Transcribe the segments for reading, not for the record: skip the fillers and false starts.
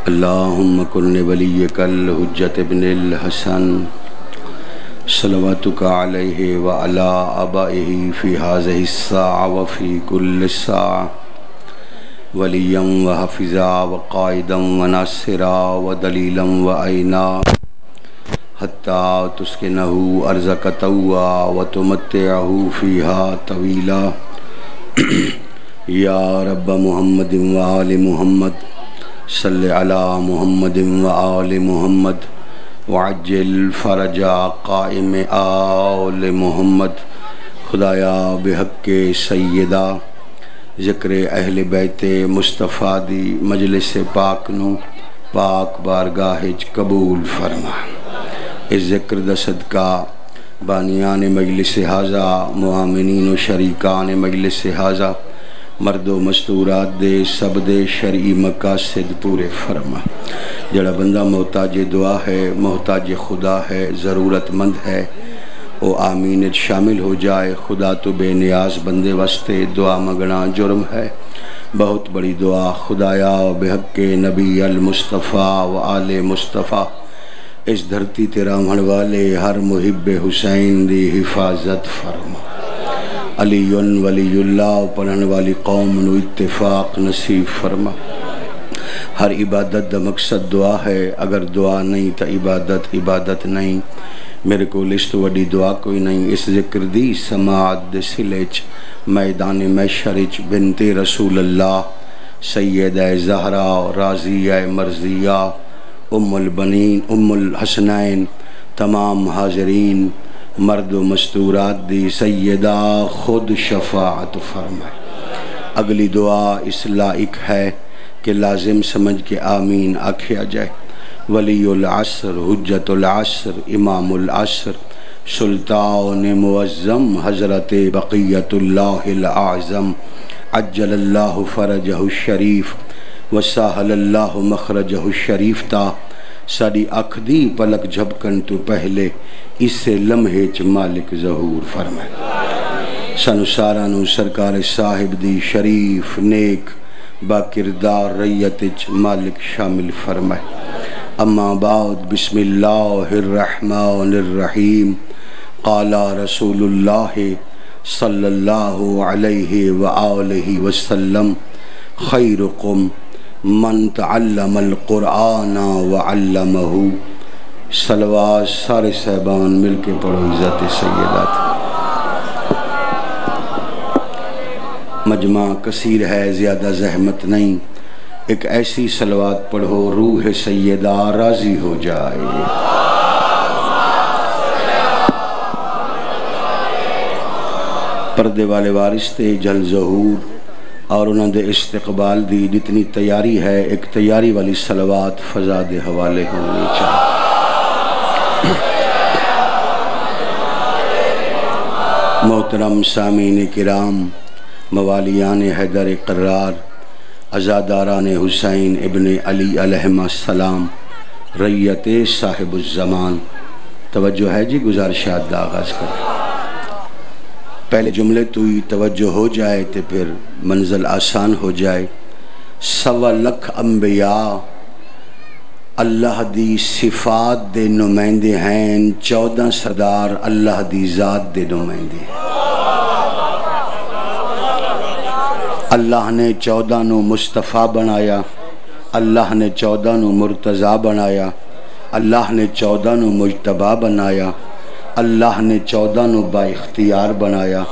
اللہم کن ولیک الحجۃ ابن الحسن صلواتک علیہ وعلی آبائہ فی ہذہ الساعہ وفی کل ساعہ ولیا وحفظا وقائدا وناصرا ودلیلا وعینا حتی تسکنہ ارضک طوعا وتمتعہ فیہا طویلا یا رب محمد وآل محمد صلی علی محمد وآل محمد وعجل فرج قائم آل محمد۔ خدایا بحق سیدہ ذکر اہل بیت مصطفیٰ دی مجلس پاک نو پاک بارگاہ قبول فرما۔ اس ذکر دا صدقہ بانیان مجلس ہازا معامنین و شریکان مجلس ہازا مرد و مستورات دے سب دے شرعی مقاصد پورے فرما۔ جڑا بندہ محتاج دعا ہے، محتاج خدا ہے، ضرورت مند ہے، او آمین شامل ہو جائے۔ خدا تو بے نیاز بندے واسطے دعا مگنا جرم ہے۔ بہت بڑی دعا خدایا بحق نبی المصطفیٰ و آل مصطفیٰ اس دھرتی تے رہن والے ہر محب حسین دی حفاظت فرما۔ علی ولی اللہ پڑھن والی قوم نو اتفاق نصیب فرما۔ ہر عبادت دا مقصد دعا ہے، اگر دعا نہیں تا عبادت نہیں۔ میرے کو لسٹ وڈی دعا کوئی نہیں۔ اس ذکر دی سماعت دے سلچ میدان محشرچ بنت رسول اللہ سیدہ زہرا راضیہ مرضیہ ام البنین ام الحسنین تمام حاضرین مرد و مستورات دی سیدہ خود شفاعت فرمائے۔ اگلی دعا اس لائق ہے کہ لازم سمجھ کے آمین آکھیا جائے۔ ولی العصر حجت العصر امام العصر سلطان معظم حضرت بقیت اللہ العظم عجل اللہ فرجہ الشریف وسہل اللہ مخرجہ الشریف تا ساڑی اکھ دی پلک جھپکن تو پہلے اس سے لمحے چ مالک ظہور فرمائے۔ سانو سارانو سرکار صاحب دی شریف نیک با کردار ریت چ مالک شامل فرمائے۔ اما بعد بسم اللہ الرحمن الرحیم۔ قال رسول اللہ صلی اللہ علیہ وآلہ وسلم خیرکم من تعلم القرآن وعلمہ۔ صلوات سارے صاحبان مل کے پڑھو عزت سیدات۔ مجمع کثیر ہے، زیادہ زحمت نہیں، ایک ایسی صلوات پڑھو روح سیدہ راضی ہو جائے۔ پردے والے وارث تے جل ظہور اور انہوں دے استقبال دی جتنی تیاری ہے، ایک تیاری والی صلوات فضا دے حوالے ہونی چاہیے۔ محترم سامعین کرام، موالیان حیدر قرار، عزاداران حسین ابن علی علیہ السلام، ریت صاحب الزمان، توجہ ہے جی، گزارشات دا آغاز کریں۔ پہلے جملے تو ہی توجہ ہو جائے تو پھر منزل آسان ہو جائے۔ 1.25 لاکھ انبیاء اللہ دی صفات دے نمائندے ہیں، 14 سردار اللہ دی ذات دے نمائندے ہیں۔ اللہ نے 14 نو مصطفیٰ بنایا، اللہ نے 14 نو مرتضیٰ بنایا، اللہ نے 14 نو مجتبیٰ بنایا، اللہ نے 14 نو با اختیار بنایا،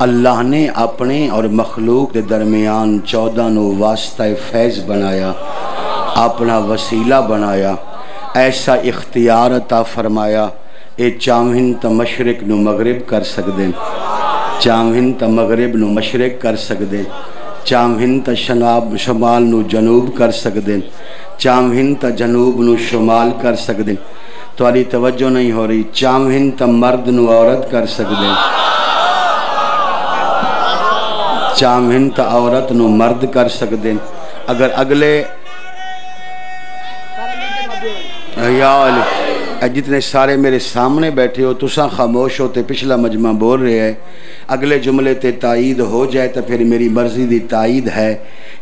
اللہ نے اپنے اور مخلوق کے درمیان 14 نو واسطہ فیض بنایا، اپنا وسیلہ بنایا، ایسا اختیار عطا فرمایا۔ اے چاہن تا مشرق نو مغرب کر سکدیں، چاہن تا مغرب نو مشرق کر سکدیں، چاہن تا شمال نو جنوب کر سکدیں، چاہن تا جنوب نو شمال کر سکدیں۔ تو علی توجہ نہیں ہو رہی، چاہن تا مرد نو عورت کر سکدیں، چاہن تا عورت نو مرد کر سکدیں۔ اگر اگلے جتنے سارے میرے سامنے بیٹھے ہو تساں خاموش ہوتے پچھلا مجمع بول رہے ہیں، اگلے جملے تے تائید ہو جائے تو پھر میری مرضی دی تائید ہے۔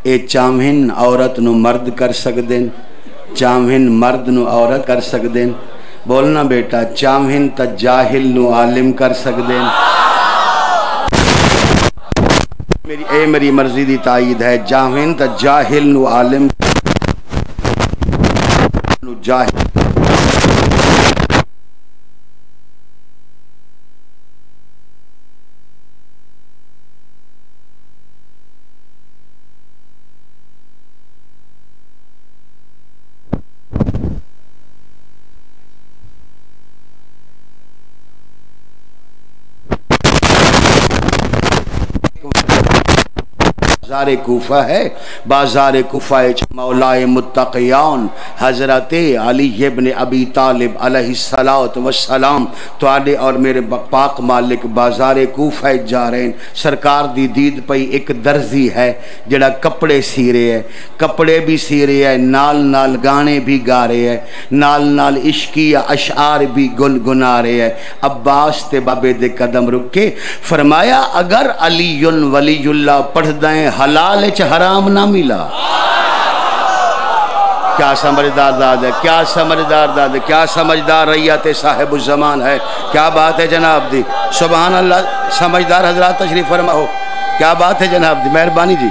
اے چاہن عورت نو مرد کر سکدیں، چاہن مرد نو عورت کر سکتے ہیں؟ بولنا بیٹا، چاہن تا جاہل نو عالم کر سکتے ہیں؟ میری مرضی دی تائید ہے، چاہن تا جاہل نو عالم نو جاہل بازار کوفہ ہے، بازار کوفہ مولا متقیان حضرت علی ابن ابی طالب علیہ السلام توڑے اور میرے پاک مالک بازار کوفہ جا رہے ہیں۔ سرکار دی دید پئی ایک درزی ہے جڑا کپڑے سی رہے ہے، کپڑے بھی سی رہے ہے، نال نال گانے بھی گا رہے ہے، نال نال عشقی اشعار بھی گنگنا رہے ہے۔ عباس تے بابے دے قدم رکے، فرمایا اگر علی ولی اللہ پڑھ دائیں حلال اچ حرام نہ ملا۔ کیا سمجھدار داد ہے، کیا سمجھدار داد ہے، کیا سمجھدار ریت صاحب الزمان ہے، کیا بات ہے جناب دی، سبحان اللہ۔ سمجھدار حضرات تشریف فرماؤ، کیا بات ہے جناب دی، مہربانی جی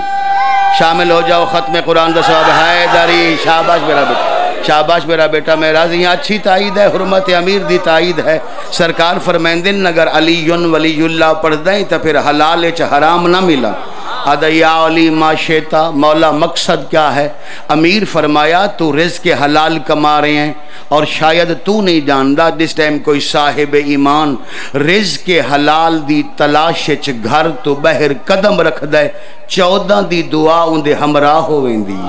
شامل ہو جاؤ۔ ختم قرآن دا ثواب حیدری، شاباش میرا بیٹا، شاباش میرا بیٹا، میں راضی ہاں، اچھی تائید ہے، حرمت امیر دی تائید ہے۔ سرکار فرمائندن اگر علی ولی اللہ پڑھ دیں تو پھر حلال اچ حرام نہ ملا۔ یا علی ما شیطا، مولا مقصد کیا ہے؟ امیر فرمایا تو رزق حلال کما رہے ہیں اور شاید تو نہیں جاندا جس ٹائم کوئی صاحب ایمان رزق حلال دی تلاش چ گھر تو بہر قدم رکھ دے، 14 دی دعا اندے ہمراہ ہو ویندی۔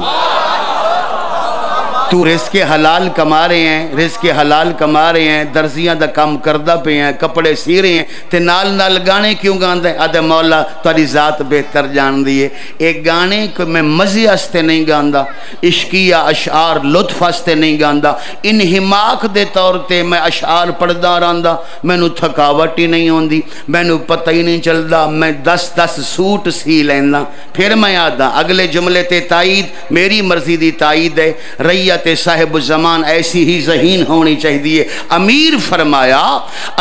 تو رزق حلال کما رہے ہیں، رزق حلال کما رہے ہیں، درزیاں دا کام کردہ پہ ہیں، کپڑے سی رہے ہیں، تے نال نال گانے کیوں گاندے؟ آدھے مولا تاری ذات بہتر جان دیئے، ایک گانے کو میں مزی ہستے نہیں گاندا، عشقیہ اشعار لطف ہستے نہیں گاندا، انہماک دے طور تے میں اشعار پڑھدا رہندا، میں نو تھکاوٹ ہی نہیں ہوندی، میں نو پتہ ہی نہیں چلدا، میں 10 سوٹ سی لینا۔ پھر میں آدھا اگلے جملے تے تائید میری مرضی دی تائید ہے، ریت صاحب الزمان ایسی ہی ذہین ہونی چاہیے۔ امیر فرمایا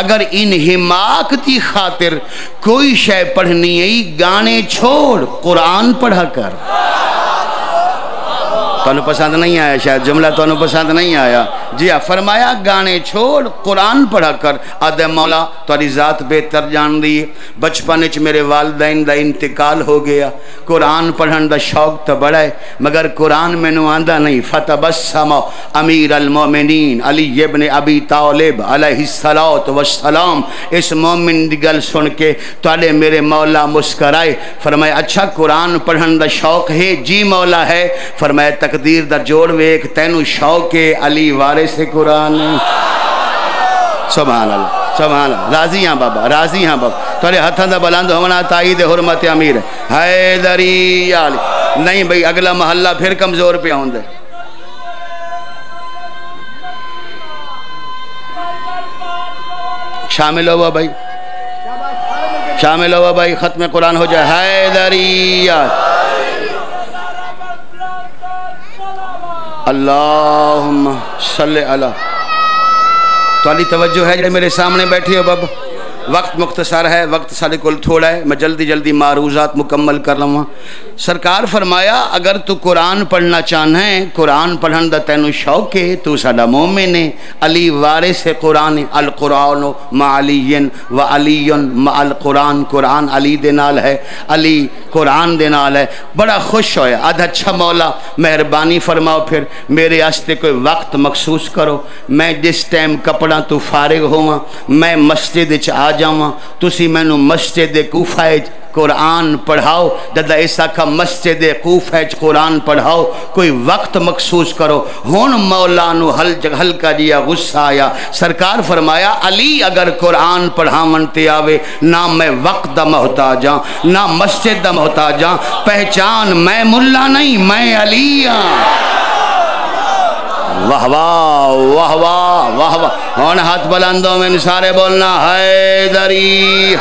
اگر انہماک دی خاطر کوئی شے پڑھنی ہے، گانے چھوڑ قرآن پڑھا کر۔ تو پسند نہیں آیا، شاید جملہ تو پسند نہیں آیا جی ہاں، فرمایا گانے چھوڑ قرآن پڑھا کر۔ آدھے مولا تاری ذات بہتر جان دی، بچپن اچ میرے والدین دا انتقال ہو گیا، قرآن پڑھن دا شوق تو بڑا ہے مگر قرآن میں نو آندہ نہیں۔ فتبسم امیر المومنین علی ابن ابی طالب علیہ السلام، اس مومن دی گل سن کے توڑے میرے مولا مسکرائے، فرمایا اچھا قرآن پڑھن دا شوق ہے؟ جی مولا ہے۔ فرمایا تقدیر دا جوڑ ویک تینو شوق علی وارث قرآن۔ سبحان اللہ، سبحان اللہ، راضی ہاں بابا، راضی ہاں بابا، تھوڑے ہتھاں دا بلند ہونا تائید حرمت امیر حیدری علی۔ نہیں بھئی اگلا محلہ پھر کمزور پہ ہوں دے۔ شامل ہوا بھائی، شامل ہوا بھائی، ختم قرآن ہو جائے حیدری علی۔ اللہم صلی اللہ۔ تو علی توجہ ہے جڑے میرے سامنے بیٹھے ہو بابا، وقت مختصر ہے، وقت سارے کل تھوڑا ہے، میں جلدی جلدی معروضات مکمل کر لوں۔ سرکار فرمایا اگر تو قرآن پڑھنا چاہنا ہے، قرآن پڑھن دا تینو شوق ہے، تو ساڈا مومن ہے، علی وارث قرآن، القرآن مع علی و علی مع القرآن، قرآن علی دے نال ہے، علی قرآن دے نال ہے۔ بڑا خوش ہویا، آدھا اچھا مولا مہربانی فرماؤ پھر میرے آستے کوئی وقت مخصوص کرو، میں جس ٹائم کپڑا تو فارغ ہوا میں مسجد چ آ جاواں، تسی مینوں مسجد کوفہ قرآن پڑھاؤ۔ جدہ ایسا کا مسجد کوفہ قرآن پڑھاؤ، کوئی وقت مخصوص کرو۔ ہون مولانو ہلکا جیا غصہ آیا، سرکار فرمایا علی اگر قرآن پڑھاون تے آوے، نہ میں وقت دا محتاجاں نہ مسجد دا محتاجاں، پہچان میں ملا نہیں میں علی ہاں۔ واہ واہ واہ واہ واہ واہ، ہون ہاتھ بلندوں میں سارے بولنا حیدری۔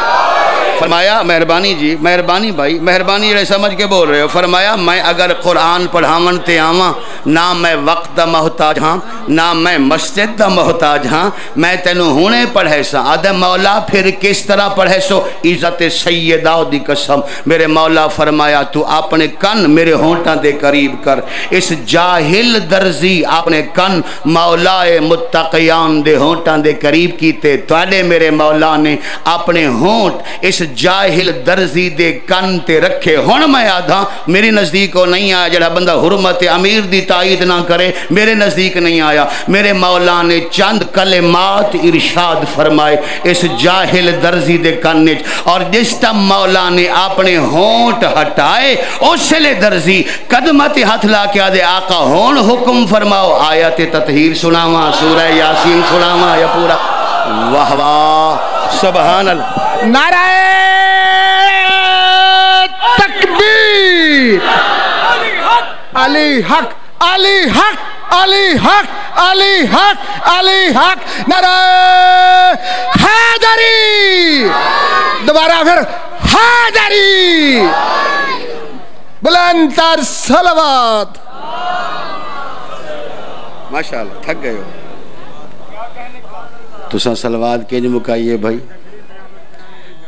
فرمایا مہربانی جی، مہربانی بھائی، مہربانی جڑے سمجھ کے بول رہے ہو. فرمایا میں اگر قرآن پڑھاون تے آواں نہ میں وقت دا محتاج ہاں نہ میں مسجد دا محتاج ہاں، میں تینوں ہونے پڑھے سا. آدھے مولا پھر کس طرح پڑھے سو؟ عزت سیدہ دی قسم میرے مولا فرمایا تو اپنے کن میرے ہونٹاں دے قریب کر. اس جاہل درزی اپنے کن مولا متقیان دے ہونٹاں دے قریب کیتے. توڑے میرے مولا نے اپنے ہونٹ اس جاہل درزی دے کن تے رکھے. ہن میں آدھا میری نزدیک کو نہیں آیا جڑا بندہ حرمت امیر دی تائید نہ کرے، میرے نزدیک نہیں آیا. میرے مولا نے چند کلمات ارشاد فرمائے اس جاہل درزی دے کنچ، اور جس تم مولا نے اپنے ہونٹ ہٹائے اس لئے درزی قدمت ہاتھ لا کے آدھے آقا ہون حکم فرماؤ. آیت تطہیر سناواں، سورہ یاسین سناواں یا پورا؟ واہ واہ سبحان اللہ. نعرہ تکبیر، علی حق علی حق علی حق علی حق علی حق. نعرہ حیدری، دوبارہ پھر حیدری. بلند تر صلوات. ماشاءاللہ تھک گئے ہو تساں صلوات کے جو مکائیے بھائی.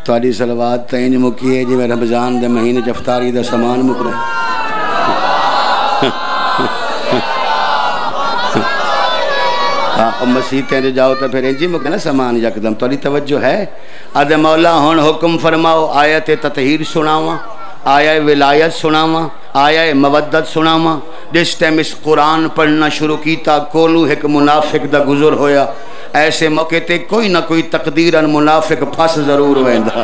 تاری صلوات تین مکیے جی میں رمضان دے مہینے افطاری دا سامان مک رہے. مسیح تین جاؤ تو پھر انجی مکے نا سامان یکدم. تاری توجہ ہے؟ آدھے مولا ہون حکم فرماؤ آیت تطہیر سناواں، آیہ ولایت سناواں، آیہ مودت سناواں. جس ٹائم اس قرآن پڑھنا شروع کیتا کولو ایک منافق دا گزر ہویا. ایسے موقع تے کوئی نہ کوئی تقدیرن منافق پھس ضرور ویندا.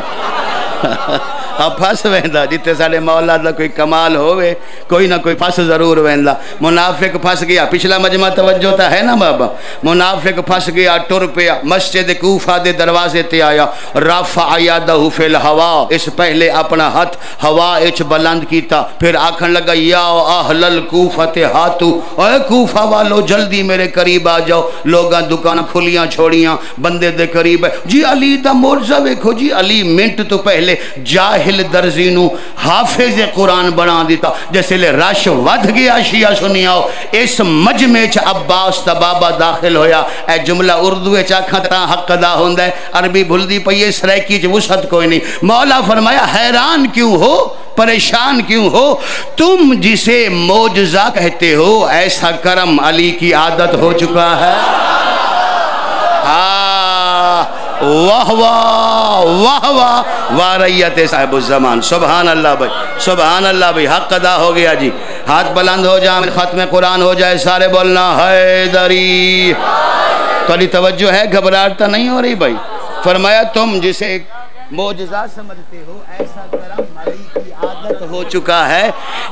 پھس ویندا جتے ساڑے مولا دا کوئی کمال ہوئے کوئی نہ کوئی پھس ضرور ویندا. منافق پھس گیا. پچھلا مجمع توجہ تا ہے نا بابا؟ منافق پھس گیا، ٹر پیا، مسجد کوفہ دے دروازے تے آیا. رفع یدہ فی الہوا، اس پہلے اپنا ہاتھ ہوا اچ بلند کیتا، پھر آکھن لگا یا اہل الکوفہ ہاتو، اے کوفہ والو جلدی میرے قریب آ جاؤ. لوگاں دکانہ کھلیاں چھوڑیاں، بندے دے قریب ہے. جی علی دا مرزا ویکھو جی. علی منٹ تو پہلے جاہل درزینو حافظ قرآن بنا دیتا. جیسے لے رش ود گیا شیعہ سنیاؤ. اس مجمع چ عباس تا بابا داخل ہویا. اے جملہ اردو چاکھاں تا حق ادا ہوندہ ہے، عربی بھلدی پئیے سریکی چ وسعت کوئی نہیں. مولا فرمایا حیران کیوں ہو، پریشان کیوں ہو؟ تم جسے معجزہ کہتے ہو ایسا کرم علی کی عادت ہو چکا ہے. واہ واہ واہ واہ واریت صاحب الزمان. سبحان اللہ بھائی، سبحان اللہ بھائی. حق ادا ہو گیا جی. ہاتھ بلند ہو جائے، ختم قرآن ہو جائے، سارے بولنا حیدری. تھوڑی توجہ ہے؟ گھبراہٹ نہیں ہو رہی بھائی؟ فرمایا تم جسے معجزہ سمجھتے ہو ایسا کرم علی کی عادت ہو چکا ہے.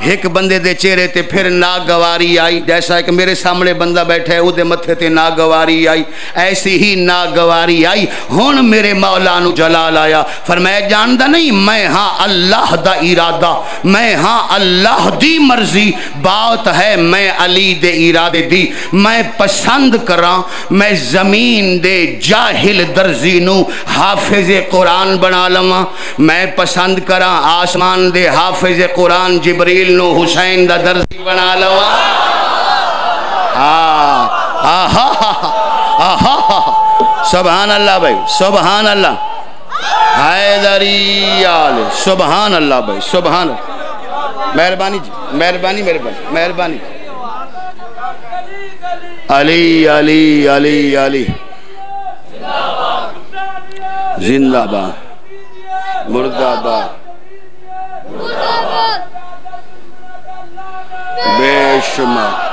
ایک بندے دے چہرے تے پھر ناگواری آئی. جیسا کہ میرے سامنے بندہ بیٹھے او دے متھے تے ناگواری آئی، ایسی ہی ناگواری آئی. ہن میرے مولا نو جلال آیا. فرمایا جاندا نہیں میں ہاں اللہ دا ارادہ، میں ہاں اللہ دی مرضی. بات ہے میں علی دے ارادے دی. میں پسند کراں میں زمین دے جاہل درزی نو حافظ قرآن بنا لواں. میں پسند کراں آسمان دے حافظ قرآن جبریل نو حسین دا درزی بنا لواں. سبحان اللہ بھائی، سبحان اللہ. حیدری آل. سبحان اللہ بھائی، سبحان اللہ. مہربانی جی، مہربانی مہربانی مہربانی. علی علی علی علی زندہ باد، مردہ باد، بے شمار.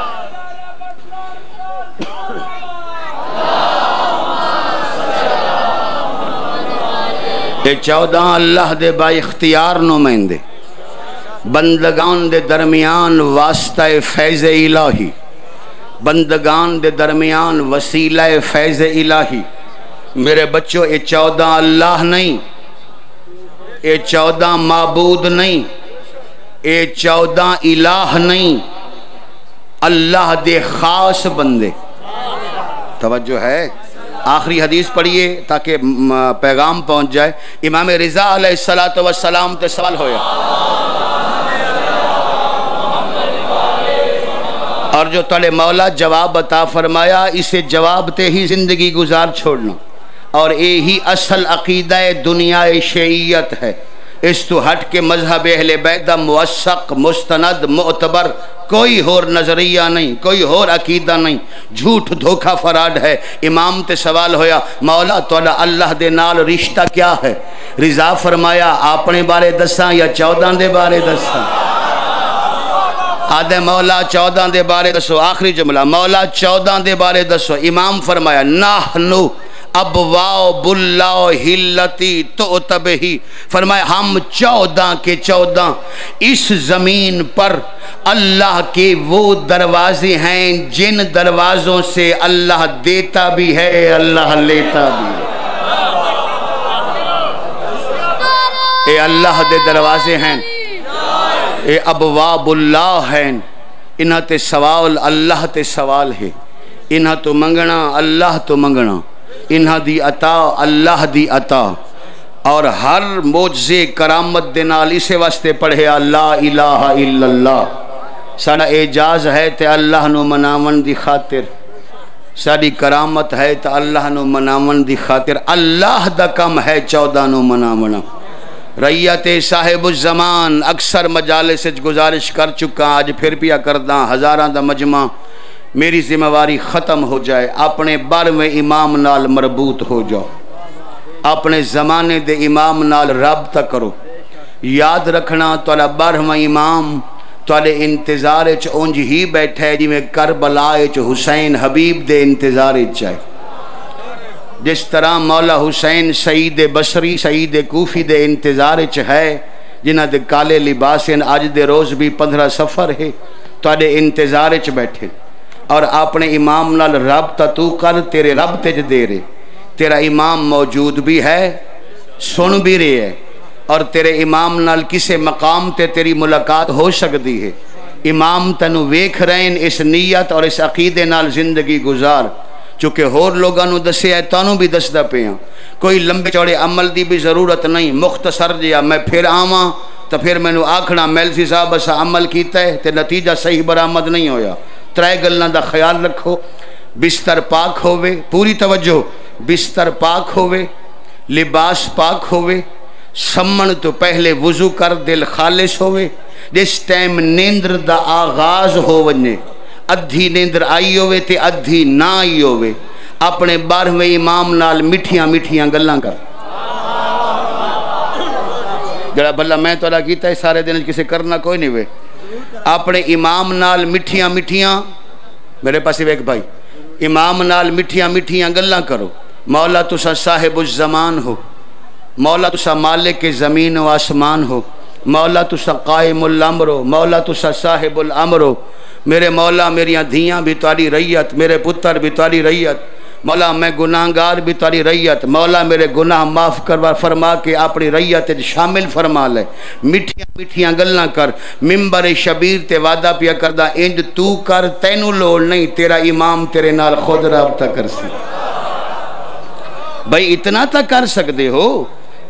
اے 14 اللہ دے با اختیار نمائندے بندگان دے درمیان واسطہ فیض الہی، بندگان دے درمیان وسیلہ فیض الہی. میرے بچوں اے 14 اللہ نہیں، اے 14 معبود نہیں، اے 14 الہ نہیں، اللہ دے خاص بندے. توجہ ہے؟ آخری حدیث پڑھیے تاکہ پیغام پہنچ جائے. امام رضا علیہ السلام تے سوال ہویا اور جو تلے مولا جواب عطا فرمایا اسے جواب تے ہی زندگی گزار چھوڑنا. اور یہی اصل عقیدہ دنیا شیعیت ہے. اس تو ہٹ کے مذہب اہل بیت دا موثق مستند معتبر کوئی اور نظریہ نہیں، کوئی اور عقیدہ نہیں. جھوٹ دھوکہ فراڈ ہے. امام تے سوال ہویا مولا تولا اللہ دے نال رشتہ کیا ہے؟ رضا فرمایا اپنے بارے دساں یا 14 دے بارے دساں؟ آدھے مولا 14 دے بارے دسو. آخری جملہ مولا 14 دے بارے دسو. امام فرمایا نحنو ابواب اللہ ہلتی تؤتبہی، فرمایا ہم 14 کے 14 اس زمین پر اللہ کے وہ دروازے ہیں جن دروازوں سے اللہ دیتا بھی ہے اللہ لیتا بھی ہے. اے اللہ دے دروازے ہیں، اے ابواب اللہ ہیں. انہاں تے سوال اللہ تے سوال ہے، انہاں تو منگنا اللہ تو منگنا، انہاں دی عطا اللہ دی عطا. اور ہر معجزے کرامت دے نال اسے واسطے پڑھے لا الہ الا اللہ. ساڑا اعجاز ہے تے اللہ نو مناون دی خاطر، ساڑی کرامت ہے تے اللہ نو مناون دی خاطر. اللہ دا کم ہے 14 نو مناونا. ریت صاحب الزمان اکثر مجالس گزارش کر چکا، آج پھر پیا کردہ ہزاراں دا مجمع. میری ذمہ واری ختم ہو جائے، اپنے 12ویں امام نال مربوط ہو جاؤ، اپنے زمانے دے امام نال رابطہ کرو. یاد رکھنا توالا 12واں امام توالے انتظار اونج ہی بیٹھے جی میں کربلا حسین حبیب دے انتظار چاہے. جس طرح مولا حسین سعید بصری سعید کوفی دے انتظار ہے، جنہ دے کالے لباس آج دے روز بھی 15 سفر ہے، توالے انتظار بیٹھے. اور اپنے امام نال رابطہ تو کر، تیرے رب تیج دے رہے. تیرا امام موجود بھی ہے، سن بھی رہے ہے، اور تیرے امام نال کسے مقام تے تیری ملاقات ہو سکتی ہے. امام تنو ویکھ رہے ہیں، اس نیت اور اس عقیدے نال زندگی گزار. چونکہ ہور لوگاں نو دسے ہے تانوں بھی دسدا پیاں. کوئی لمبے چوڑے عمل دی بھی ضرورت نہیں. مختصر جیا میں پھر آواں تو پھر میں نو آکھنا میلسی صاحب اسا عمل کیتا ہے تے نتیجہ صحیح برآمد نہیں ہویا. 3 گلاں دا خیال رکھو. بستر پاک ہووے، پوری توجہ، بستر پاک ہووے، لباس پاک ہووے، سمن تو پہلے وضو کر، دل خالص ہووے. جس ٹائم نیندر دا آغاز ہو ونجے، ادھی نیندر آئی ہوئے تے ادھی نہ آئی ہوئے، اپنے 12ویں امام نال مٹھیاں مٹھیاں گلاں کر. جڑا بھلا میں تو اللہ کیتا ہے سارے دن کسے کرنا کوئی نہیں ہوئے. اپنے امام نال مٹھیاں مٹھیاں، میرے پاس ایک بھائی، امام نال مٹھیاں مٹھیاں گلاں کرو. مولا تسا صاحب الزمان ہو، مولا تسا مالک زمین و آسمان ہو، مولا تسا قائم الامر ہو، مولا تسا صاحب الامر ہو. میرے مولا میریاں دھیاں بھی تاری ریت، میرے پتر بھی تاری ریت. مولا میں گناہگار بھی تاری ریت. مولا میرے گناہ معاف کروا فرما کے اپنی ریت شامل فرما لے. مٹھیاں مٹھیاں گلاں کر. ممبر شبیر تے وعدہ پیا کردہ انج تو کر، تینوں لوڑ نہیں، تیرا امام تیرے نال خود رابطہ کر سی. بھائی اتنا تا کر سکتے ہو.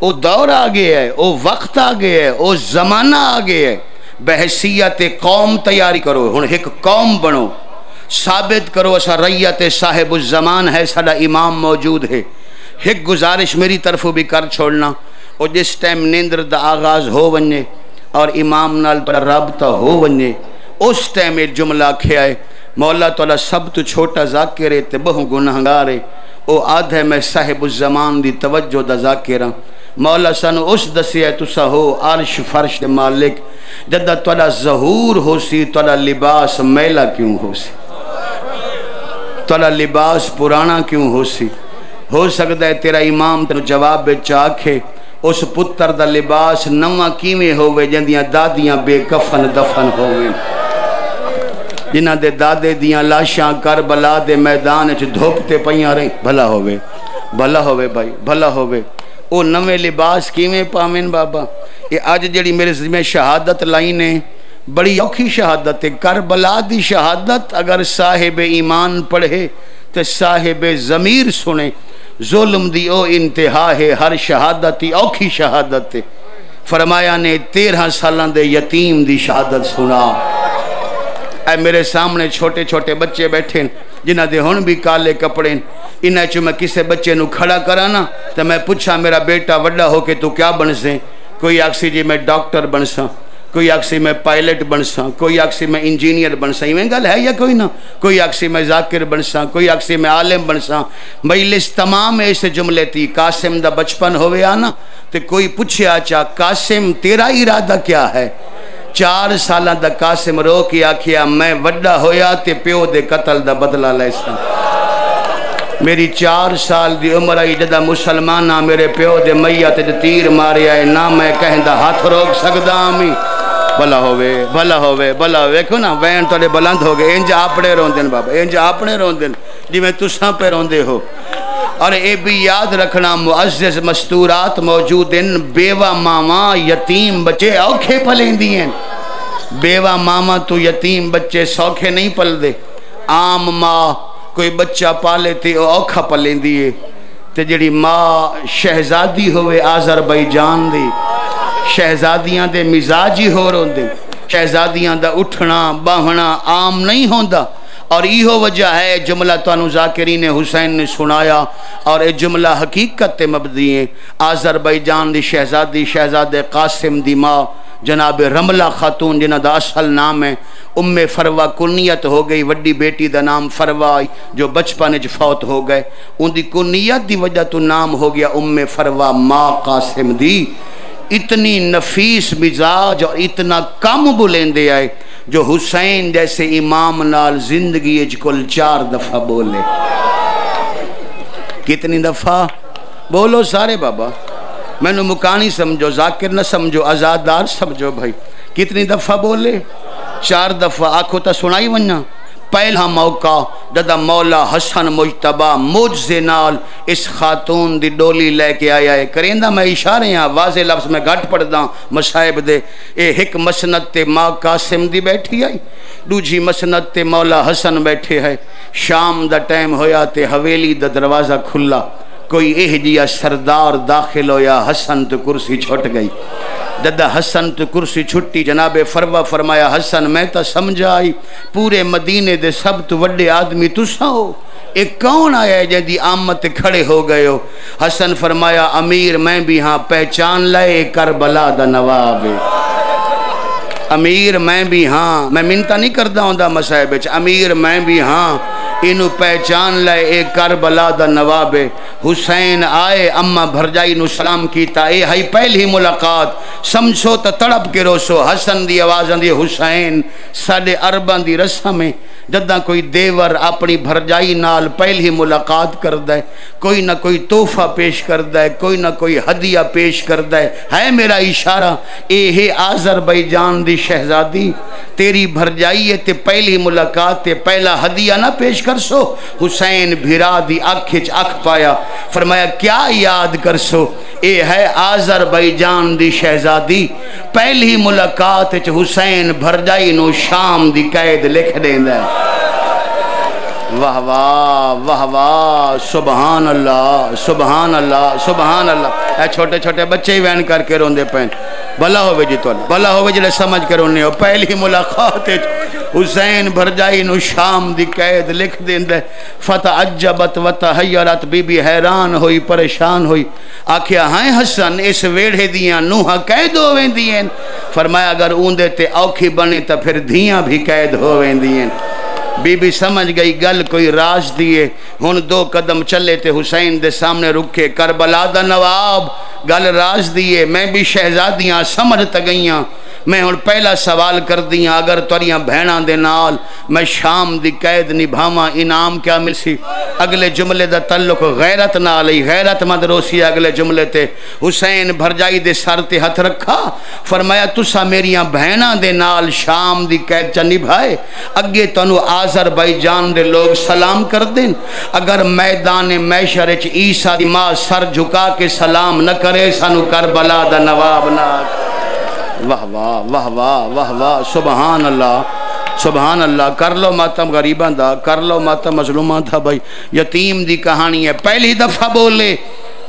او دور آگے ہے، او وقت آگے ہے، او زمانہ آگے ہے. بحثیت قوم تیاری کرو. ہن ایک قوم بنو، ثابت کرو اسا ریت صاحب الزمان ہے، ساڈا امام موجود ہے. ایک گزارش میری طرف بھی کر چھوڑنا، اور جس ٹائم نیندر دا آغاز ہو ونجے اور امام نال رابطہ ہو ونجے، اس ٹائم ایک جملہ کھیا ہے مولا تعالیٰ سب تو چھوٹا ذاکر ہے تے بہو گناہگار ہے. او آدھ ہے میں صاحب الزمان دی توجہ دا ذاکر ہاں. مولا سانو اس دسی ہے تسا ہو عرش فرش دے مالک. جدہ تولا ظہور ہو سی تولا لباس میلا کیوں ہو سی، تولا لباس پرانا کیوں ہو سی. ہو سکتا ہے تیرا امام تیرا جواب بے چاکھے اس پتر دا لباس نواں کیویں ہوئے جندیاں دادیاں بے کفن دفن ہوئے، جنہ دے دادے دیاں لاشاں کربلا دے میدان چ دھوپتے پئیاں رہی. بھلا ہوئے، بھلا ہوئے بھائی، بھلا ہوئے. او نویں لباس کیویں پاویں بابا. یہ آج جڑی میرے ذمہ شہادت لائن ہے بڑی اوکھی شہادت ہے. کربلا دی شہادت اگر صاحب ایمان پڑھے تے صاحب ضمیر سنے ظلم دی او انتہا ہے ہر شہادت ہی اوکھی شہادت ہے فرمایا نے 13 سالان دے یتیم دی شہادت سنا اے میرے سامنے چھوٹے چھوٹے بچے بیٹھے جنہ دے ہن بھی کالے کپڑے انہیں چو میں کسے بچے نو کھڑا کرانا تو میں پوچھا میرا بیٹا وڈا ہو کے تو کیا بن سے کوئی آکسی جی میں ڈاکٹر بن سا کوئی آکسی میں پائلٹ بن سا کوئی آکسی میں انجینئر بن سا یہ گل ہے یا کوئی نہ کوئی آکسی میں ذاکر بن سا کوئی آکسی میں عالم بن سا بھئی لسٹ تمام ایسے جملے تھی قاسم دا بچپن ہوئے آنا تو کوئی پوچھے آچا قاسم تیرا ارادہ کیا ہے 4 سالہ دا قاسم رو کی آکھیا میں وڈا ہویا تے پیو دے قتل دا بدلہ لیسا میری 4 سال دی عمر آئی جدہ مسلمانہ میرے پیو دے میت دے تیر مارے آئے نہ میں کہیں دا ہاتھ روک سکدا آمی بھلا ہوئے بھلا ہوئے بھلا ہوئے کیوں نا وین توڑے بلند ہو گئے انجا آپڑے رون دن بابا انجا آپڑے رون دن جی میں تساں پہ رون دے ہو اور اے بھی یاد رکھنا معزز مستورات موجود ہیں بیوہ ماما یتیم بچے اوکھے پلیں دیئے بیوہ ماما تو یتیم بچے سوکھے نہیں پل دے عام ماں کوئی بچہ پالے تھے اوکھا پلیں دیئے تے جڑی ماں شہزادی ہوئے آذربائیجان دی شہزادیاں دے مزاجی ہو رہن دے شہزادیاں دا اٹھنا باہنا عام نہیں ہوندہ اور یہ وجہ ہے جملہ توانو ذاکرین حسین نے سنایا اور یہ جملہ حقیقت مبدی ہے آذربائیجان دی شہزادی شہزاد قاسم دی ماں جناب رملہ خاتون جنہ دا اصل نام ہے ام فروہ کنیت ہو گئی وڈی بیٹی دا نام فروہ جو بچپن اج فوت ہو گئے ان دی کنیت دی وجہ تو نام ہو گیا ام فروہ ماں قاسم دی اتنی نفیس مزاج اور اتنا کم بلندے آئے جو حسین جیسے امام نال زندگی اج کل 4 دفعہ بولے کتنی دفعہ بولو سارے بابا میں نے مکانی سمجھو ذاکر نہ سمجھو آزادار سمجھو بھائی کتنی دفعہ بولے 4 دفعہ آنکھوں تا سنائی ونیا پہلا موقع جدہ مولا حسن مجتبہ موجزے نال اس خاتون دی ڈولی لے کے آیا ہے کریندہ میں اشارے ہیں واضح لفظ میں گھٹ پڑھ دا مصائب دے اے ایک مسند تے ماں قاسم دی بیٹھی آئی دوجی مسند تے مولا حسن بیٹھے ہے شام دا ٹائم ہویا تے حویلی دا دروازہ کھلا کوئی اہجیا سردار داخل ہویا حسن تو کرسی چھوٹ گئی جدہ حسن تو کرسی چھٹی جناب فروہ فرمایا حسن میں تا سمجھا آئی پورے مدینے دے سب تو وڈے آدمی تسا ہو ایک کون آیا ہے جدی آمت کھڑے ہو گئے ہو حسن فرمایا امیر میں بھی ہاں پہچان لائے کربلا دا نواب امیر میں بھی ہاں میں منتہ نہیں کردہ ہوں دا مسائب امیر میں بھی ہاں انہوں پہچان لائے اے کربلا دا نواب حسین آئے اممہ بھرجائی نو سلام کیتا اے ہائی پہلی ملاقات سمجھو تا تڑپ کے روسو حسن دی آوازن دی حسین ساڑھے اربان دی رسم میں جدہ کوئی دیور اپنی بھرجائی نال پہلی ملاقات کر دے کوئی نہ کوئی تحفہ پیش کر دے کوئی نہ کوئی ہدیہ پیش کر دے ہے میرا اشارہ اے ہے آذربائیجان دی شہزادی تیری بھرجائی ہے تے پہلی ملاقات تے پہلا ہدیہ نہ پیش کر سو حسین بھیرا دی اکھچ اکھ پایا فرمایا کیا یاد کر سو اے ہے آذربائیجان دی شہزادی پہلی ملاقات حسین بھرجائی نو شام دی قید لکھ دیں دے واہ واہ واہ واہ سبحان اللہ سبحان اللہ سبحان اللہ اے چھوٹے چھوٹے بچے ہی وین کر کے روندے پہن بھلا ہوئے جی تو بھلا ہوئے جلے سمجھ کے رونے ہو پہلی ملاقات حسین بھرجائی نو شام دی قید لکھ دیں دے فتعجبت و تحیرت بی بی حیران ہوئی پریشان ہوئی آکھیا ہائیں حسن اس ویڑھے دیاں نوہا قید ہوئیں دیئیں فرمایا اگر اوندے تے اوکھی بنے تا پھر دھیاں بھی قید ہوئیں دیئیں بی بی سمجھ گئی گل کوئی راز دیئے ہن 2 قدم چلے تے حسین دے سامنے رکھے کربلا دا نواب گل راز دیئے میں بھی شہزادیاں سمجھتا گئیاں میں ہن پہلا سوال کر دیاں اگر توریاں بہناں دے نال میں شام دی قید نبھاواں انعام کیا مل سی اگلے جملے دا تعلق غیرت نال ہی غیرت مند روسی اگلے جملے تے حسین بھرجائی دے سر تے ہتھ رکھا فرمایا تسا میریاں بہناں دے نال شام دی قید چا نبھائے اگے تنو آذربائیجان دے لوگ سلام کر دیں اگر میدان محشر وچ عیسیٰ دی ماں سر جھکا کے سلام نہ کرے سانو کربلا دا نواب نہ واہ واہ واہ واہ واہ واہ سبحان اللہ سبحان اللہ. کر لو ماتم غریباں دا, کر لو ماتم مظلوماں دا. بھائی یتیم دی کہانی ہے, پہلی دفعہ بولے,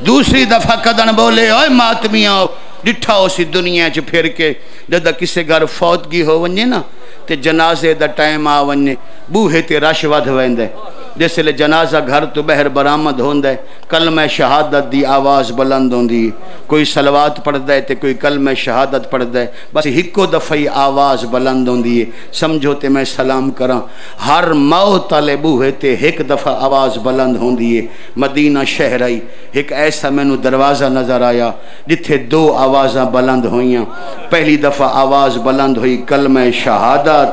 دوسری دفعہ کدن بولے. اوے ماتمیاں ڈٹھا اسی دنیا چ پھر کے جدہ کسے گھر فوتگی ہو ونجے نا تے جنازے دا ٹائم آ ونجے بوہے تے رش ود ویندے. جس لئے جنازہ گھر تو بہر برآمد ہوندے, کلمہ شہادت دی آواز بلند ہوندی, کوئی صلوات پڑھ دے تے کوئی کلمہ شہادت پڑھ دے, بس ہکو دفعی آواز بلند ہوندی ہے. سمجھو تے میں سلام کراں, ہر موت والے بوہے تے ایک دفعہ آواز بلند ہوندی ہے. مدینہ شہر آئی, ایک ایسا مینوں دروازہ نظر آیا جتھے دو آوازاں بلند ہوئیاں. پہلی دفعہ آواز بلند ہوئی کلمہ شہادت,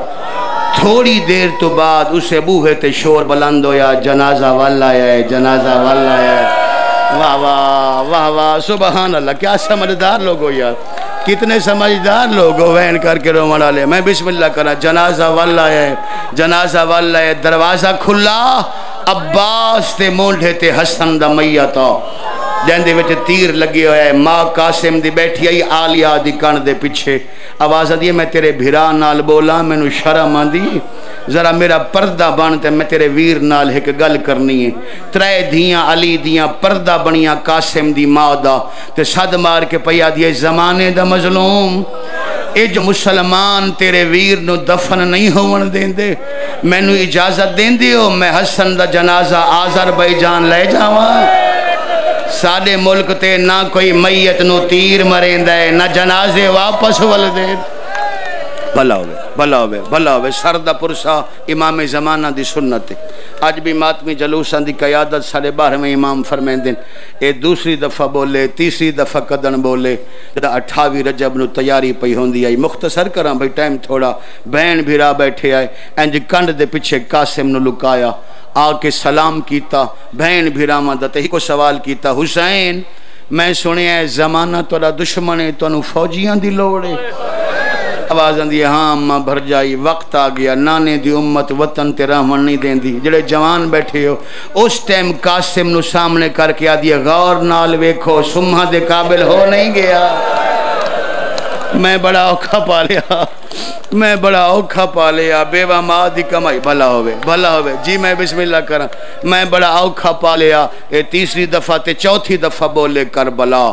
تھوڑی دیر تو بعد اسے بوہے تے شور بلند ہویا جنازہ والا آیا ہے, جنازہ والا آیا ہے. واہ واہ واہ واہ سبحان اللہ. کیا سمجھدار لوگ ہو یار, کتنے سمجھدار لوگ ہو وین کر کے رومن والے. میں بسم اللہ کرا, جنازہ والا آیا ہے, جنازہ والا ہے. دروازہ کھلا, عباس تے مونڈے تے حسن دا میتا جن دے وچ تیر لگی ہویا ہے. ماں قاسم دی بیٹھی آئی آلیہ دی کن دے پیچھے, آواز دی میں تیرے بھرا نال بولا, میں نو شرم آندی, ذرا میرا پردہ بنتے میں تیرے ویر نال ایک گل کرنی ہے. ترے دھیاں علی دیاں پردہ بنیاں قاسم دی ماں دا, تے صد مار کے پیا دیئے زمانے دا مظلوم, اے جو مسلمان تیرے ویر نو دفن نہیں ہون دیں دے, میں نو اجازت دیں دے ہو میں حسن دا جنازہ آذربائیجان لے جاواں. ساڑے ملک تے نہ کوئی میت نو تیر مرین دے, نہ جنازے واپس ول دے. بھلا ہوئے بھلا ہوئے بھلا ہوئے. سردہ پرسا امام زمانہ دی سنت. آج بھی ماتمی جلوسان دی قیادت ساڑھے 12ویں امام فرمین دن. اے دوسری دفعہ بولے, تیسری دفعہ قدن بولے, 28 رجب نو تیاری پئی ہوندی آئی. مختصر کراں بھئی ٹائم تھوڑا. بہن بھیرا بیٹھے آئے, انج کنڈ دے پیچھے قاسم نو لکایا, آ کے سلام کیتا. بہن بھیرا مدد ہی کو سوال کیتا, حسین میں سنے ہے زمانہ توڑا دشمنے تو انو فوجیاں دی لوڑے. آواز آندی ہے ہاں اماں بھر جائی, وقت آ گیا, نانے دی امت وطن تے رحمن نہیں دین دی. جڑے جوان بیٹھے ہو اس ٹائم قاسم نو سامنے کر کے آدھی غور نال ویکھو, سمہ دے قابل ہو نہیں گیا. میں بڑا اوکھا پا لیا, میں بڑا اوکھا پا لیا, بیوہ ماں دی کمائی. بھلا ہوئے بھلا ہوئے جی. میں بسم اللہ کرا, میں بڑا اوکھا پا لیا. اے تیسری دفعہ تے چوتھی دفعہ بولے کربلا.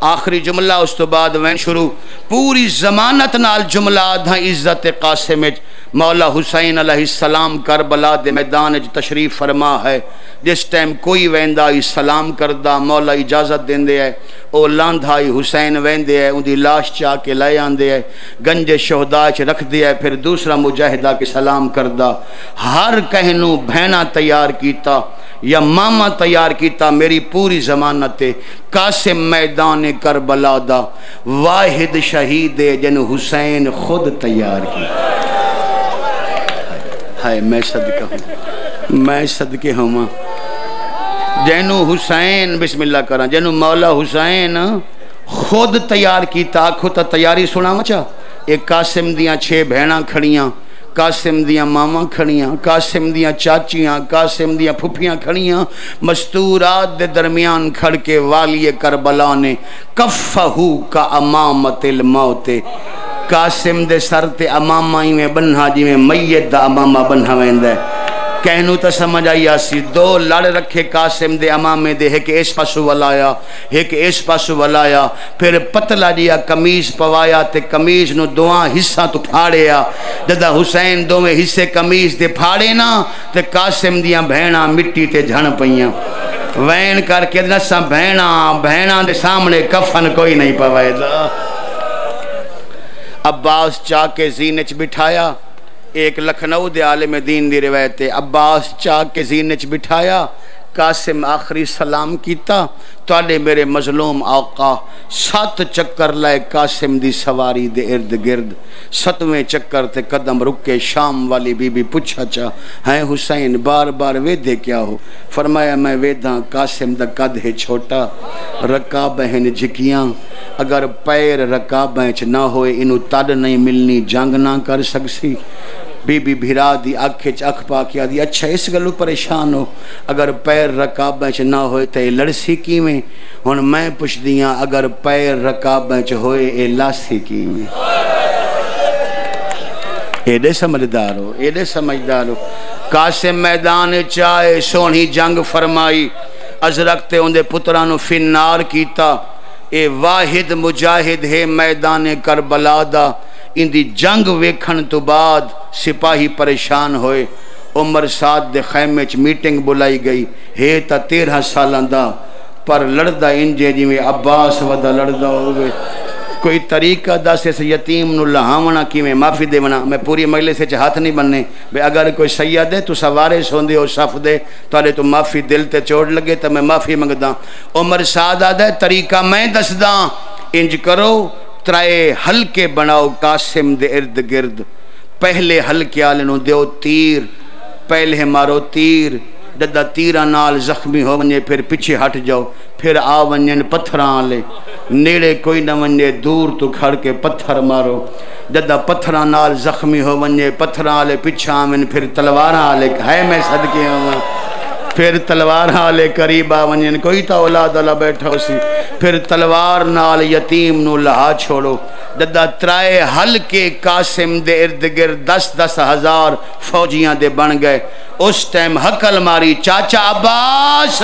آخری جملہ اس تو بعد وین شروع, پوری زمانت نال جملہ آدھا عزت قاسم. مولا حسین علیہ السلام کربلا دے میدان تشریف فرما ہے. جس ٹائم کوئی ویندہ سلام کردہ مولا اجازت دین دے ہے, او لاندھائی حسین ویندے ہے, ان دی لاش چاہ کے لے آندے ہے, گنج شہداء چ رکھ دے ہے. پھر دوسرا مجاہدہ کے سلام کردہ, ہر کہنو بہنا تیار کیتا یا ماما تیار کیتا. میری پوری ضمانت قاسم میدان کربلا دا واحد شہید جن حسین خود تیار کی. ہائے میں صدقہ ہوں, میں صدقے ہوں جنو حسین بسم اللہ کرا, جنو مولا حسین خود تیار کیتا. آکھو تا تیاری سنا مچا. ایک قاسم دیاں 6 بہناں کھڑیاں, قاسم دیاں ماما کھڑیاں, قاسم دیاں چاچیاں, قاسم دیاں پھپھیاں کھڑیاں. مستورات دے درمیان کھڑ کے والی کربلا نے کفہو کا امامت الموت, قاسم دے سر تے امامہ ہی میں بنہا جی میں میت دا امامہ بنہا ویندہ. کہنو تا سمجھ آئی آسی, 2 لڑ رکھے قاسم دے امامے دے, ایک اس پاسو ولایا ایک اس پاسو ولایا. پھر پتلا جیا کمیز پوایا تے کمیز نو 2 حصہ تو پھاڑیا. جدہ حسین 2 حصے کمیز دے پھاڑے نا تے قاسم دیاں بہناں مٹی تے جھن پئیاں. وین کر کے نسا بہناں دے سامنے کفن کوئی نہیں پوائے دا. عباس چاہ کے زینچ بٹھایا. ایک لکھنؤ دے عالم دین دی روایت ہے, عباس چاہ کے زینچ بٹھایا. قاسم آخری سلام کیتا, تواڈے میرے مظلوم آقا 7 چکر لائے قاسم دی سواری دے ارد گرد. 7ویں چکر تے قدم رکے. شام والی بی بی پوچھا چا ہیں حسین بار بار ویدے کیا ہو؟ فرمایا میں ویداں قاسم دا قد ہے چھوٹا, رکابہیں جھکیاں, اگر پیر رکابیں چ نہ ہوئے انہوں تد نہیں ملنی, جنگ نہ کر سکسی. بی بی بھیرا دی آنکھیں اکھ پا کیا دی اچھا اس گلو پریشان ہو, اگر پیر رکابیں چ نہ ہوئے تے لڑسی کی میں. ہن میں پوچھ دیاں اگر پیر رکابیں چ ہوئے اے لاسی کی میں. ایڈے سمجھدار ہو، ایڈے سمجھدار ہو۔ قاسم میدان چاہے سونی جنگ فرمائی، ازرکتے اندے پترانو فنار کیتا، اے واحد مجاہد ہے میدان کربلا دا۔ ان دی جنگ ویکھن تو بعد سپاہی پریشان ہوئے، عمر سعد دے خیمے چ میٹنگ بلائی گئی، ہے تا 13 سالاں دا پر لڑدا انجے جی میں عباس ودا لڑدا ہوئے۔ کوئی طریقہ دس اس یتیم نو لہاونا کی میں معافی دے ونا، میں پوری مجلس سے ہاتھ نہیں بننے بے اگر کوئی سید ہے تو سوارش ہوندے ہو صف دے تو تو معافی دل تے چوڑ لگے تو میں معافی منگدا۔ عمر سعد آدھے طریقہ میں دس دا، انج کرو ترائے حلقے بناؤ قاسم دے ارد گرد، پہلے حلقے آلے نو دیو تیر، پہلے مارو تیر، جدہ تیرہ نال زخمی ہو ونجے پھر پیچھے ہٹ جاؤ، پھر آ ونجن پتھراں آلے، نیڑے کوئی نہ ونجے دور تو کھڑ کے پتھر مارو، جدہ پتھراں نال زخمی ہو ونجے پتھراں آلے پیچھے آمن، پھر تلواراں آلے ہے میں صدقے ہوں، پھر تلوار آلے قریب آونجن، کوئی تا اولاد اللہ بیٹھا اسی، پھر تلوار نال یتیم نو لہا چھوڑو، جدہ ترائے حلقے قاسم دے ارد گرد 10 ہزار فوجیاں دے بن گئے۔ اس ٹائم حقل ماری چاچا عباس،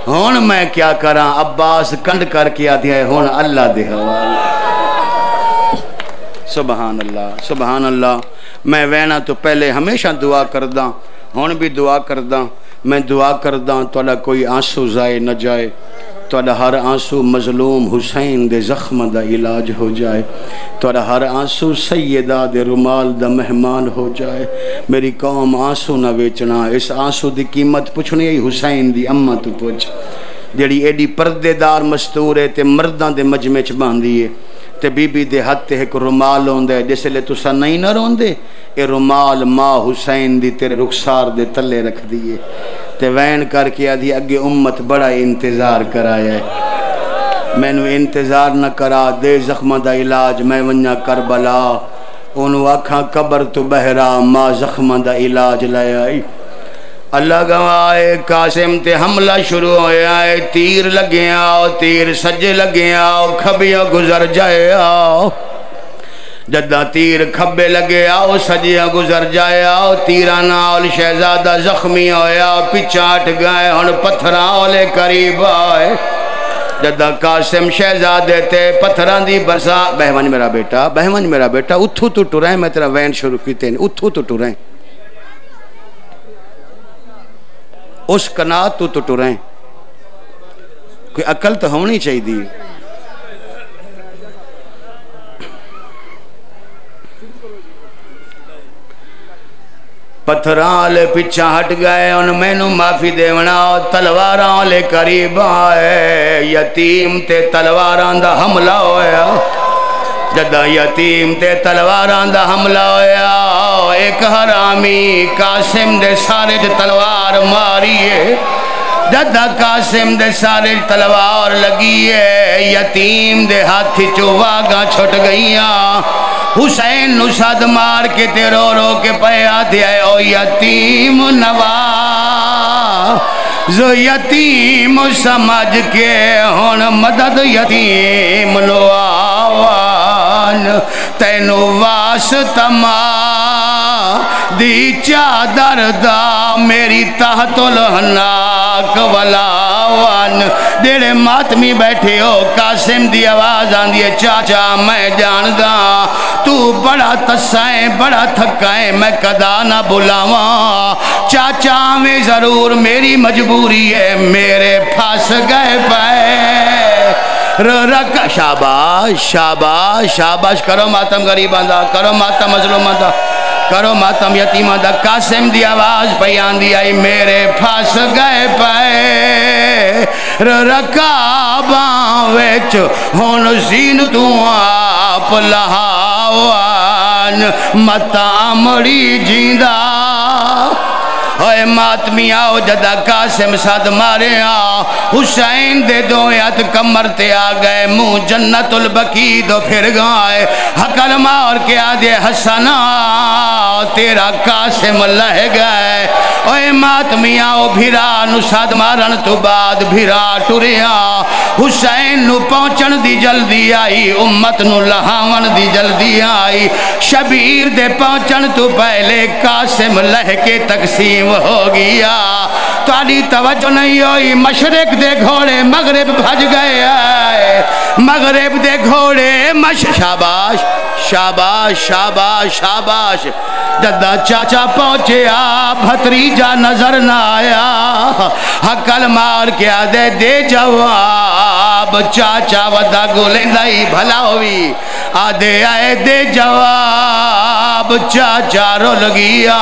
ہون میں کیا کراں؟ عباس کنڈ کر کے آدھیا ہے ہون اللہ دے حوالہ۔ سبحان اللہ سبحان اللہ۔ میں وینا تو پہلے ہمیشہ دعا کرداں، ہون بھی دعا کرداں، میں دعا کرداں توڑا کوئی آنسو ضائع نہ جائے، توڑا ہر آنسو مظلوم حسین دے زخم دا علاج ہو جائے، توڑا ہر آنسو سیدہ دے رومال دا مہمان ہو جائے۔ میری قوم آنسو نہ ویچنا، اس آنسو دی قیمت پوچھنی ہے حسین دی اماں تو پوچھ، جیڑی ایڈی پردے دار مستور ہے تے مرداں دے مجمع چ باندھی ہے، تے بی بی دے ہاتھ تے ایک رومال ہوندے جس لے تسا نہیں نہ روندے، اے رومال ماں حسین دی تیرے رخسار دے تلے رکھ دیئے، تے وین کر کے آدھی اگے امت بڑا انتظار کرایا ہے، میں نو انتظار نہ کرا دے زخمہ دا علاج، میں ونیا کربلا انہوں آکھاں قبر تو بہرا ماں زخمہ دا علاج لائے آئی۔ اللہ گوائے قاسم تے حملہ شروع ہوئے آئے، تیر لگے آؤ، تیر سجے لگے آؤ، کھبیاں گزر جائے آؤ، جدہ تیر کھبے لگے آؤ، سجیاں گزر جائے آؤ، تیرہ نال شہزادہ زخمی ہوئے آؤ، پچاٹ گئے ہن پتھراں لے قریب آئے، جدہ قاسم شہزادے تے پتھران دی برسا، بہون میرا بیٹا اتھو تو ٹرائیں، میں تیرا وین شروع کیتے ہیں، اتھو تو ٹرائیں، اس کنات تو ٹرائیں، کوئی عقل تو ہونی چاہیے دی۔ پتھراں لے پیچھا ہٹ گئے ان میں نو معافی دے ونا، تلواراں لے قریب آئے، یتیم تے تلواراں دا حملہ ہویا، جدہ یتیم تے تلواراں دا حملہ ہویا، ایک حرامی قاسم دے سارے تلوار ماریے، جدہ قاسم دے سارے تلوار لگیے، یتیم دے ہاتھ چواگاں چھٹ گئیاں، حسین نو صد مار کے تے رو رو کے پیا دیا ہے، او یتیم نواز یتیم سمجھ کے ہون مدد یتیم نو آوان، تینو واسطہ ماں دی چادر دا میری تحت الہناک ولاوان۔ دیڑے ماتمی بیٹھے ہو، قاسم دی آواز آن دیئے، چاچا میں جاندہ تو بڑا تسائیں بڑا تھکائیں، میں کدا نہ بلاواں، چاچا میں ضرور میری مجبوری ہے، میرے پھاس گئے پائے رکا۔ شاباش شاباش شاباش، کرو ماتم غریباں دا، کرو ماتم مظلوماں دا، کرو ماتم یتیماں دا۔ قاسم دی آواز پیان دی آئی، میرے پھاس گئے پائے رکاباں ویچ ہون زین تو آپ لہاوان، متامڑی جیندہ ہوئے ماتمی آؤ، جدہ قاسم صد مارے آؤ، حسین دے دویت کمر تے آ گئے، منہ جنت البقیع دو پھر گئے، حقل مار کے آدھے حسنا تیرا قاسم لہ گئے، اوے ماتمیاں او بھیرا نو صد مارن تو بعد بھیرا ٹریا حسین نو پہنچن دی جلدی آئی امت نو لہاون دی جلدی آئی شبیر دے پہنچن تو پہلے قاسم لہ کے تقسیم ہو گیا تاری توجہ نہیں ہوئی مشرق دے گھوڑے مغرب بھج گئے آئے مغرب دے گھوڑے شاباش شاباش شاباش شاباش دادا چاچا پہنچے بھتریجا نظر نہ آیا حقل مار کیا دے جواب چاچا ودا گولیں دائی بھلا ہوئی آدھے آئے دے جواب چاچا رو لگیا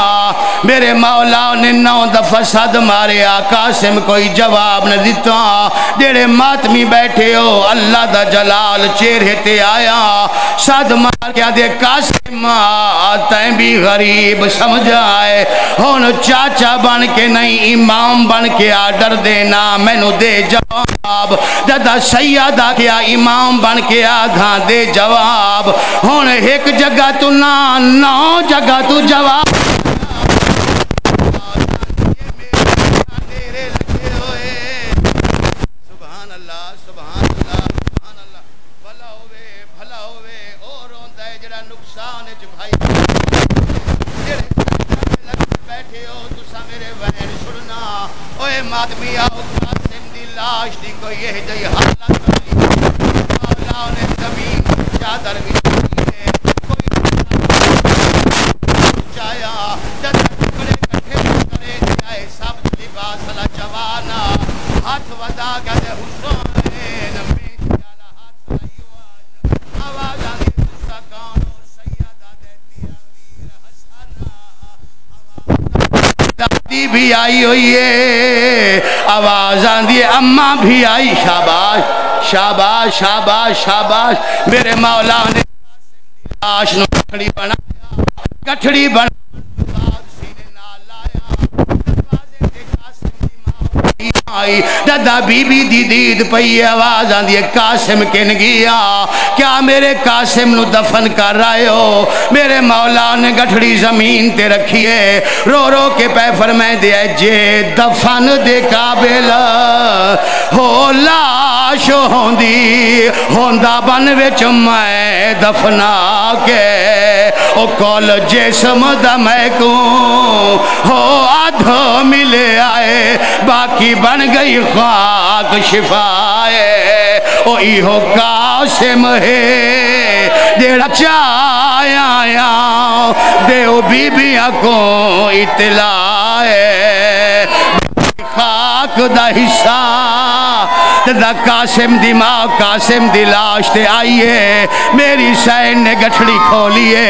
میرے مولا نے 9 دفعہ صد مارے قاسم کوئی جواب نہ دیتا جیڑے ماتمی بیٹھے ہو اللہ دا جلال چہرے تے آیا صد مار کیا دے قاسم تائیں بھی غریب سمجھائے ہون چاچا بن کے نہیں امام بن کے آڈر دینا میں نو دے جواب دادا سیدہ کیا امام بن کے آدھا دے جواب ہون ایک جگہ تو نہ 9 جگہ تو جواب آدمی آؤ قاسم دی لاش دی کوئی یہ جائی حالت نہیں مولا نے زمین چادر بھی ہے کوئی چایا جد ٹکڑے کٹھے کرے جائے سب لباس لا جوانا ہاتھ ودا گدے حسین میں جالا ہاتھ ایوان آواز آنی دوسرا گانو سیدہ دیتی امیر حسنہ دادی بھی آئی ہوئی ہے آواز آندھی اماں بھی آئی شاباش شاباش شاباش شاباش میرے مولا نے لاش نو گٹھڑی بنایا گٹھڑی بنایا دادا بی بی دی دید پئی آواز آن دیئے قاسم کن گیا کیا میرے قاسم نو دفن کر رہے ہو میرے مولا نے گٹھڑی زمین تے رکھیے رو رو کے پہ فرمائے دیا جے دفن دے قابل ہو لاش ہوندی ہوندہ بن وچ میں دفنا کے او کول جسم دا میں کوں ہو آدھو ملے آئے باقی بن گئی خاک شفائے او ایہو قاسم ہے دیڑا چایا آیا دیو بی بیاں کو اطلاع ہے خاک دا حصہ دا قاسم دی ماں قاسم دی لاش تے آئیے میری سین نے گٹھڑی کھولیے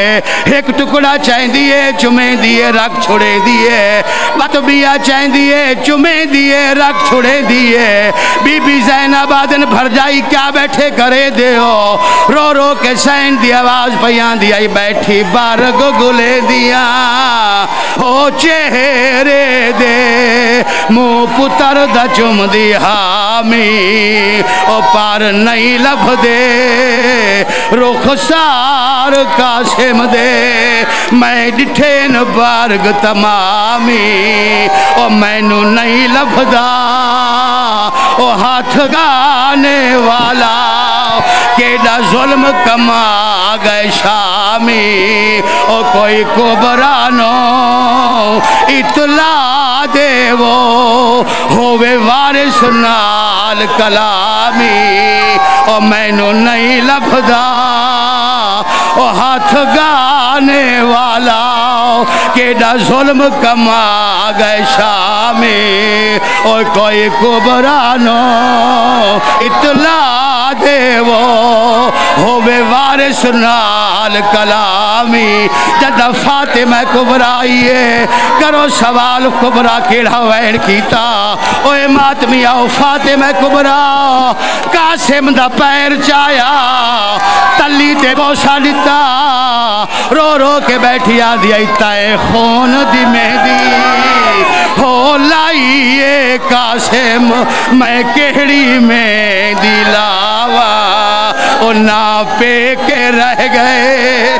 ایک ٹکڑا چاہیں دیئے چمیں دیئے رکھ چھوڑے دیئے مطبیہ چاہیں دیئے چمیں دیئے رکھ چھوڑے دیئے بی بی زینب آدن بھر جائی کیا بیٹھے کرے دے ہو رو رو کے سین دی آواز پیان دی آئی بیٹھی بارگ گلے دیا ہو چہرے دے مو پتر دا چم دی حامی او پار نہیں لب دے رخسار قاسم دے میں ڈٹھین بارگ تمامی او میں نو نہیں لب دا او ہاتھ گانے والا کیڑا ظلم کما گئے شامی او کوئی کبرانو اطلاع دے وہ ہووے وارث نال کلامی او میں نو نہیں لبدا او ہاتھ گانے والا کیڑا ظلم کما گئے شامی او کوئی کبرانو اطلاع دے وہ ہووے وارث نال کلامی جدہ فاطمہ کبرائیے کرو سوال کبرا کیڑا وین کیتا اوے ماتمی آؤ فاطمہ کبرا قاسم دا پیر چایا تلی تے بوسا لیتا رو رو کے بیٹھی آدھی ایتائے خون دی مہدی ہو لائیے قاسم میں کہڑی میں دلاوا او نا پے کے رہ گئے